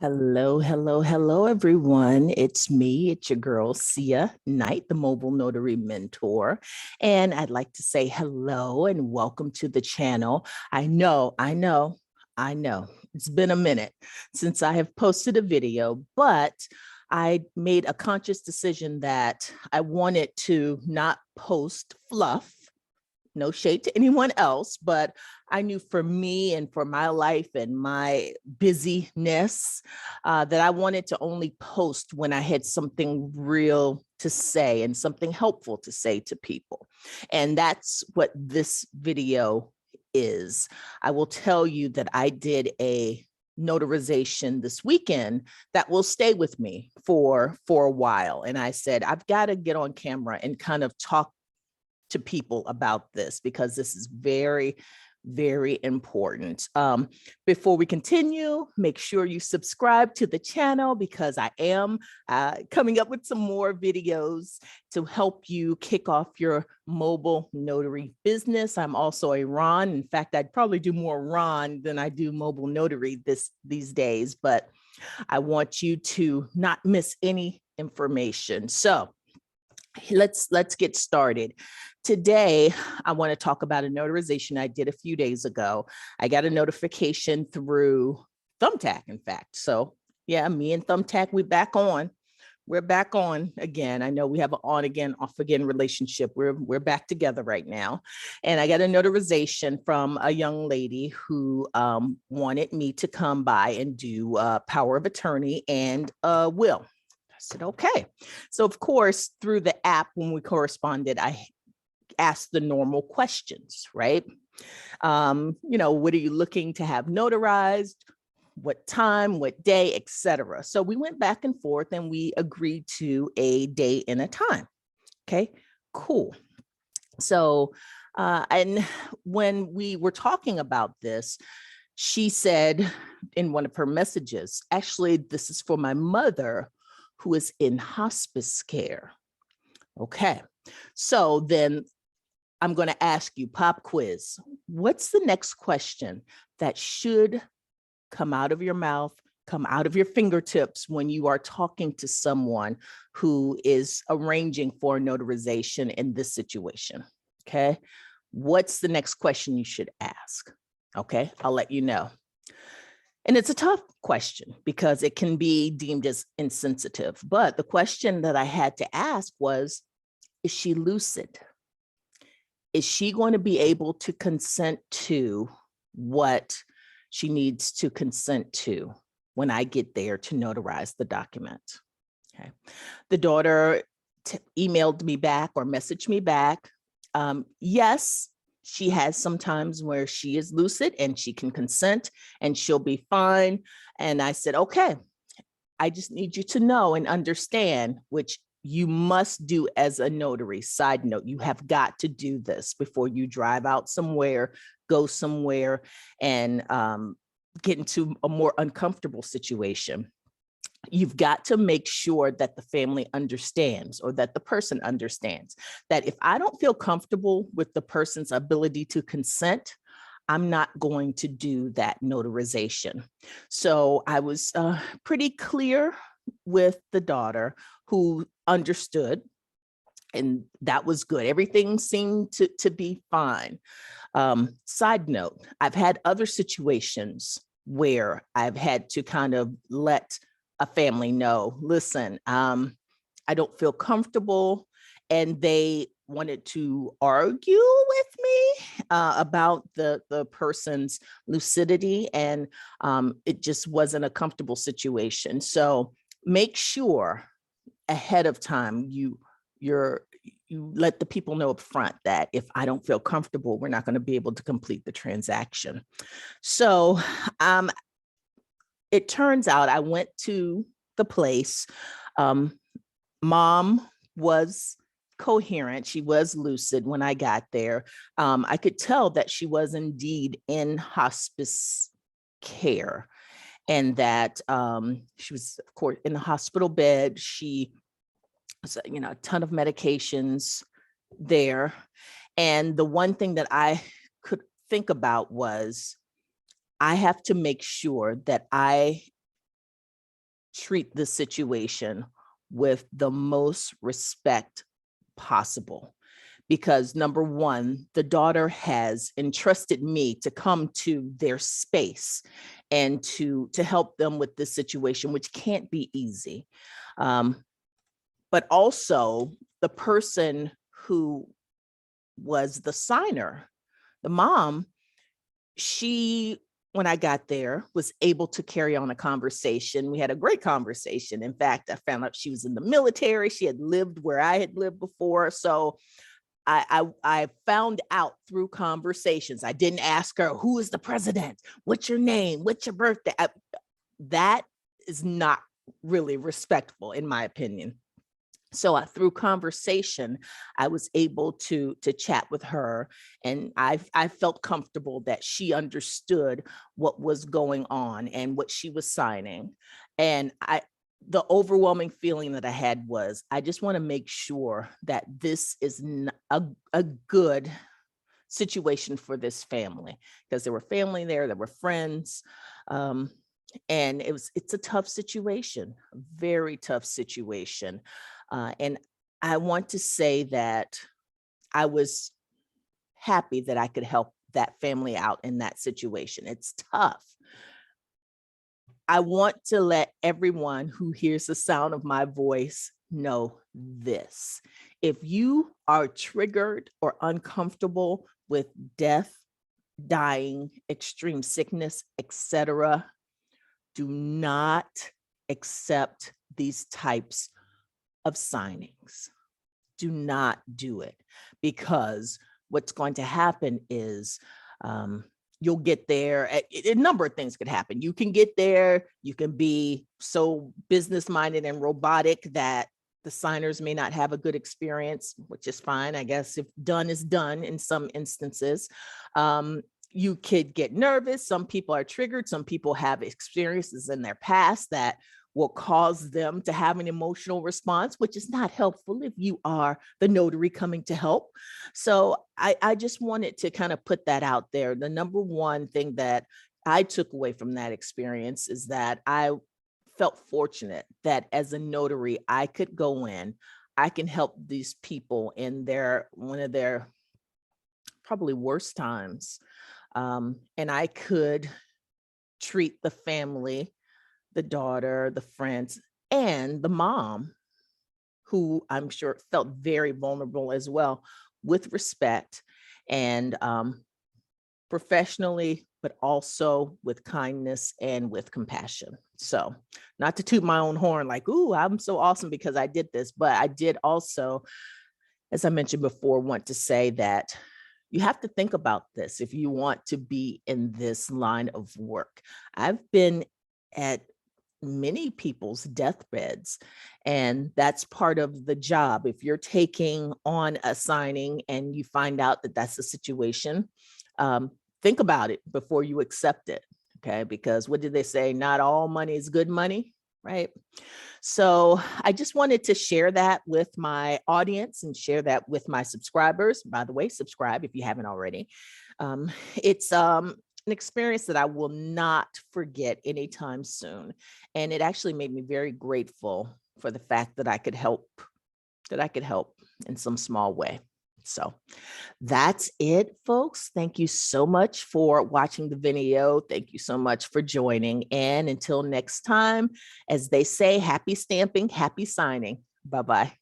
Hello, hello, hello, everyone. It's me, it's your girl, Sia Knight, the mobile notary mentor. And I'd like to say hello and welcome to the channel. I know, it's been a minute since I have posted a video, but I made a conscious decision that I wanted to not post fluff. No shade to anyone else, but I knew for me and for my life and my busyness that I wanted to only post when I had something real to say and something helpful to say to people. And that's what this video is. I will tell you that I did a notarization this weekend that will stay with me for a while. And I said, I've got to get on camera and kind of talk to people about this because this is very, very important. Before we continue, make sure you subscribe to the channel because I am coming up with some more videos to help you kick off your mobile notary business. I'm also a Ron. In fact, I'd probably do more Ron than I do mobile notary these days, but I want you to not miss any information. So let's get started. Today, I want to talk about a notarization I did a few days ago. I got a notification through Thumbtack, in fact. So yeah, me and Thumbtack, we're back on again. I know we have an on again, off again relationship. We're back together right now. And I got a notarization from a young lady who wanted me to come by and do power of attorney and will. I said, okay. So of course, through the app, when we corresponded, I asked the normal questions, right? What are you looking to have notarized? What time, what day, etc. So we went back and forth and we agreed to a day and a time. Okay, cool. So, and when we were talking about this, she said in one of her messages, actually, this is for my mother who is in hospice care. Okay, so then I'm going to ask you, pop quiz. What's the next question that should come out of your mouth, come out of your fingertips when you are talking to someone who is arranging for a notarization in this situation? Okay, what's the next question you should ask? Okay, I'll let you know. And it's a tough question because it can be deemed as insensitive. But the question that I had to ask was, is she lucid? Is she going to be able to consent to what she needs to consent to when I get there to notarize the document? Okay. The daughter emailed me back or messaged me back. Yes, she has some times where she is lucid and she can consent and she'll be fine. And I said, okay, I just need you to know and understand, which you must do as a notary. Side note, you have got to do this before you drive out somewhere, go somewhere, and get into a more uncomfortable situation. You've got to make sure that the family understands or that the person understands that if I don't feel comfortable with the person's ability to consent, I'm not going to do that notarization. So I was pretty clear with the daughter who understood, and that was good. Everything seemed to be fine. Side note, I've had other situations where I've had to kind of let a family know, listen, I don't feel comfortable, and they wanted to argue with me about the person's lucidity, and it just wasn't a comfortable situation. So make sure ahead of time you let the people know up front that if I don't feel comfortable, we're not going to be able to complete the transaction. So it turns out I went to the place. Mom was coherent. She was lucid when I got there. I could tell that she was indeed in hospice care and that she was, of course, in the hospital bed. She was, a ton of medications there. And the one thing that I could think about was I have to make sure that I treat the situation with the most respect possible. Because number one, the daughter has entrusted me to come to their space and to help them with this situation, which can't be easy. But also the person who was the signer, the mom, she, when I got there, was able to carry on a conversation. We had a great conversation. In fact, I found out she was in the military. She had lived where I had lived before. So I found out through conversations. I didn't ask her, who is the president? What's your name? What's your birthday? That is not really respectful, in my opinion. So through conversation, I was able to chat with her, and I felt comfortable that she understood what was going on and what she was signing. And the overwhelming feeling that I had was, I just want to make sure that this is a good situation for this family, because there were family there were friends. And it's a tough situation, a very tough situation. And I want to say that I was happy that I could help that family out in that situation. It's tough. I want to let everyone who hears the sound of my voice know this. If you are triggered or uncomfortable with death, dying, extreme sickness, etc., do not accept these types of signings. Do not do it, because what's going to happen is you'll get there. A number of things could happen. You can get there. You can be so business minded and robotic that the signers may not have a good experience, which is fine. I guess if done is done in some instances. You could get nervous. Some people are triggered. Some people have experiences in their past that will cause them to have an emotional response, which is not helpful if you are the notary coming to help. So I just wanted to kind of put that out there. The number one thing that I took away from that experience is that I felt fortunate that as a notary, I could go in, I can help these people in one of their probably worst times. And I could treat the family, the daughter, the friends, and the mom, who I'm sure felt very vulnerable as well, with respect and professionally, but also with kindness and with compassion. So not to toot my own horn like, ooh, I'm so awesome because I did this, but I did also, as I mentioned before, want to say that you have to think about this if you want to be in this line of work. I've been at many people's deathbeds, and that's part of the job. If you're taking on a signing and you find out that that's the situation, think about it before you accept it. Okay, because what did they say? Not all money is good money, right? So I just wanted to share that with my audience and share that with my subscribers. By the way, subscribe if you haven't already. It's an experience that I will not forget anytime soon. And it actually made me very grateful for the fact that I could help in some small way. So that's it, folks. Thank you so much for watching the video. Thank you so much for joining. And until next time, as they say, happy stamping, happy signing. Bye-bye.